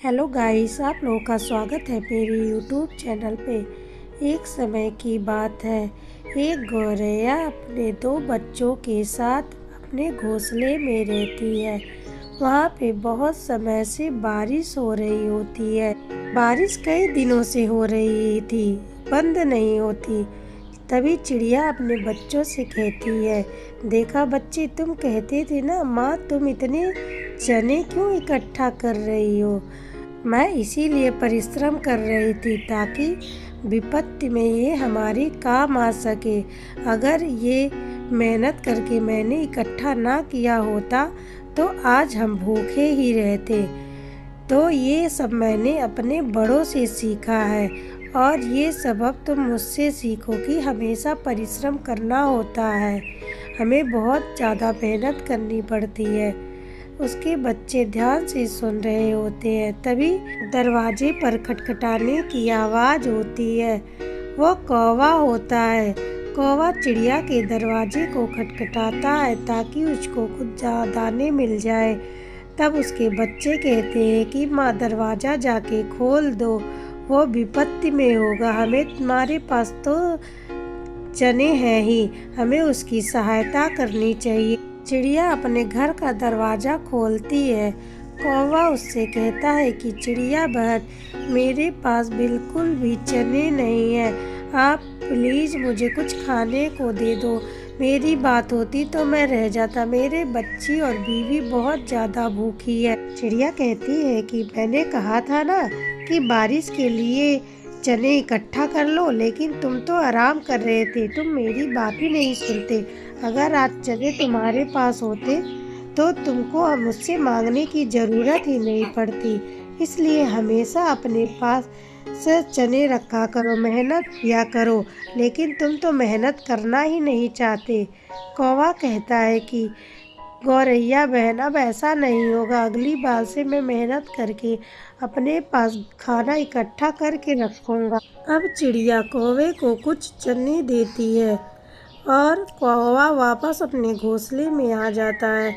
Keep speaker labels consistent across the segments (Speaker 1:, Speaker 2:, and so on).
Speaker 1: Hello guys, आप लोगों का स्वागत है मेरे यूट्यूब चैनल पे। एक समय की बात है, एक गौरैया अपने दो बच्चों के साथ अपने घोंसले में रहती है। वहाँ पे बहुत समय से बारिश हो रही होती है। बारिश कई दिनों से हो रही थी, बंद नहीं होती। तभी चिड़िया अपने बच्चों से कहती है, देखा बच्चे, तुम कहते थे ना माँ, तुम इतने चने क्यों इकट्ठा कर रही हो? मैं इसीलिए परिश्रम कर रही थी ताकि विपत्ति में ये हमारी काम आ सके। अगर ये मेहनत करके मैंने इकट्ठा ना किया होता तो आज हम भूखे ही रहते। तो ये सब मैंने अपने बड़ों से सीखा है और ये सब अब तुम मुझसे सीखो कि हमेशा परिश्रम करना होता है। हमें बहुत ज़्यादा मेहनत करनी पड़ती है। उसके बच्चे ध्यान से सुन रहे होते हैं। तभी दरवाजे पर खटखटाने की आवाज़ होती है। वो कौवा होता है। कौवा चिड़िया के दरवाजे को खटखटाता है ताकि उसको कुछ दाने मिल जाए। तब उसके बच्चे कहते हैं कि माँ, दरवाज़ा जाके खोल दो, वो विपत्ति में होगा। हमें तुम्हारे पास तो चने हैं ही, हमें उसकी सहायता करनी चाहिए। चिड़िया अपने घर का दरवाज़ा खोलती है। कौवा उससे कहता है कि चिड़िया बहन, मेरे पास बिल्कुल भी चने नहीं है, आप प्लीज़ मुझे कुछ खाने को दे दो। मेरी बात होती तो मैं रह जाता, मेरे बच्ची और बीवी बहुत ज़्यादा भूखी है। चिड़िया कहती है कि मैंने कहा था ना कि बारिश के लिए चने इकट्ठा कर लो, लेकिन तुम तो आराम कर रहे थे, तुम मेरी बात ही नहीं सुनते। अगर आज चने तुम्हारे पास होते तो तुमको मुझसे मांगने की ज़रूरत ही नहीं पड़ती। इसलिए हमेशा अपने पास से चने रखा करो, मेहनत किया करो। लेकिन तुम तो मेहनत करना ही नहीं चाहते। कौवा कहता है कि गौरैया बहन, अब ऐसा नहीं होगा। अगली बार से मैं मेहनत करके अपने पास खाना इकट्ठा करके रखूँगा। अब चिड़िया कौवे को कुछ चने देती है और कौवा वापस अपने घोंसले में आ जाता है।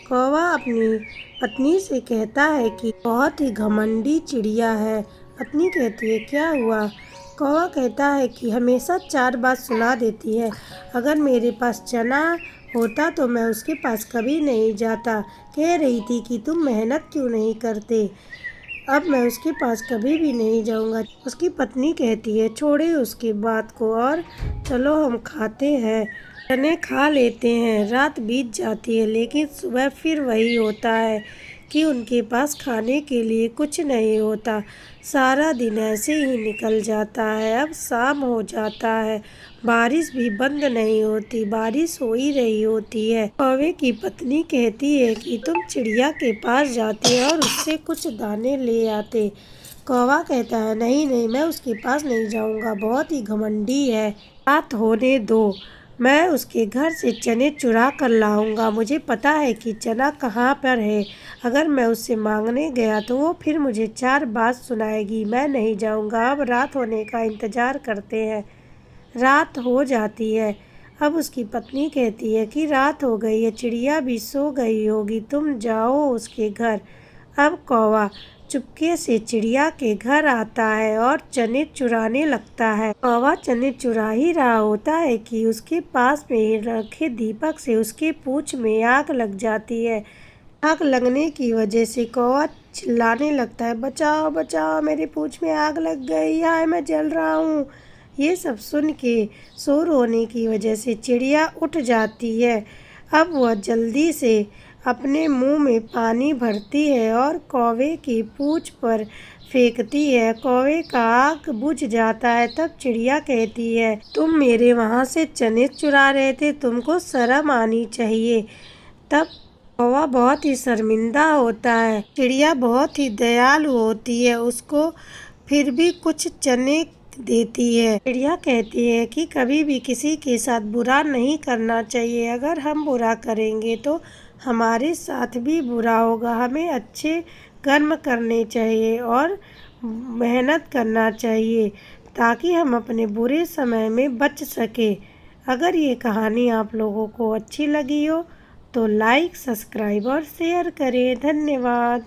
Speaker 1: कौवा अपनी पत्नी से कहता है कि बहुत ही घमंडी चिड़िया है। पत्नी कहती है, क्या हुआ? कौवा कहता है कि हमेशा चार बात सुना देती है। अगर मेरे पास चना होता तो मैं उसके पास कभी नहीं जाता। कह रही थी कि तुम मेहनत क्यों नहीं करते, अब मैं उसके पास कभी भी नहीं जाऊंगा। उसकी पत्नी कहती है, छोड़े उसकी बात को और चलो हम खाते हैं, चने खा लेते हैं। रात बीत जाती है, लेकिन सुबह फिर वही होता है कि उनके पास खाने के लिए कुछ नहीं होता। सारा दिन ऐसे ही निकल जाता है। अब शाम हो जाता है, बारिश भी बंद नहीं होती, बारिश हो ही रही होती है। कौवे की पत्नी कहती है कि तुम चिड़िया के पास जाते और उससे कुछ दाने ले आते। कौवा कहता है, नहीं नहीं, मैं उसके पास नहीं जाऊंगा, बहुत ही घमंडी है। रात होने दो, मैं उसके घर से चने चुरा कर लाऊंगा। मुझे पता है कि चना कहाँ पर है। अगर मैं उससे मांगने गया तो वो फिर मुझे चार बात सुनाएगी। मैं नहीं जाऊंगा। अब रात होने का इंतज़ार करते हैं। रात हो जाती है। अब उसकी पत्नी कहती है कि रात हो गई है, चिड़िया भी सो गई होगी, तुम जाओ उसके घर। अब कौवा चुपके से चिड़िया के घर आता है और चने चुराने लगता है। कौवा चने चुरा ही रहा होता है कि उसके पास में रखे दीपक से उसके पूंछ में आग लग जाती है। आग लगने की वजह से कौवा चिल्लाने लगता है, बचाओ बचाओ, मेरे पूंछ में आग लग गई, हाय मैं जल रहा हूँ। ये सब सुन के शोर होने की वजह से चिड़िया उठ जाती है। अब वह जल्दी से अपने मुंह में पानी भरती है और कौवे की पूंछ पर फेंकती है। कौवे का आग बुझ जाता है। तब चिड़िया कहती है, तुम मेरे वहाँ से चने चुरा रहे थे, तुमको शर्म आनी चाहिए। तब कौवा बहुत ही शर्मिंदा होता है। चिड़िया बहुत ही दयालु होती है, उसको फिर भी कुछ चने देती है। चिड़िया कहती है कि कभी भी किसी के साथ बुरा नहीं करना चाहिए। अगर हम बुरा करेंगे तो हमारे साथ भी बुरा होगा। हमें अच्छे कर्म करने चाहिए और मेहनत करना चाहिए ताकि हम अपने बुरे समय में बच सके। अगर ये कहानी आप लोगों को अच्छी लगी हो तो लाइक, सब्सक्राइब और शेयर करें। धन्यवाद।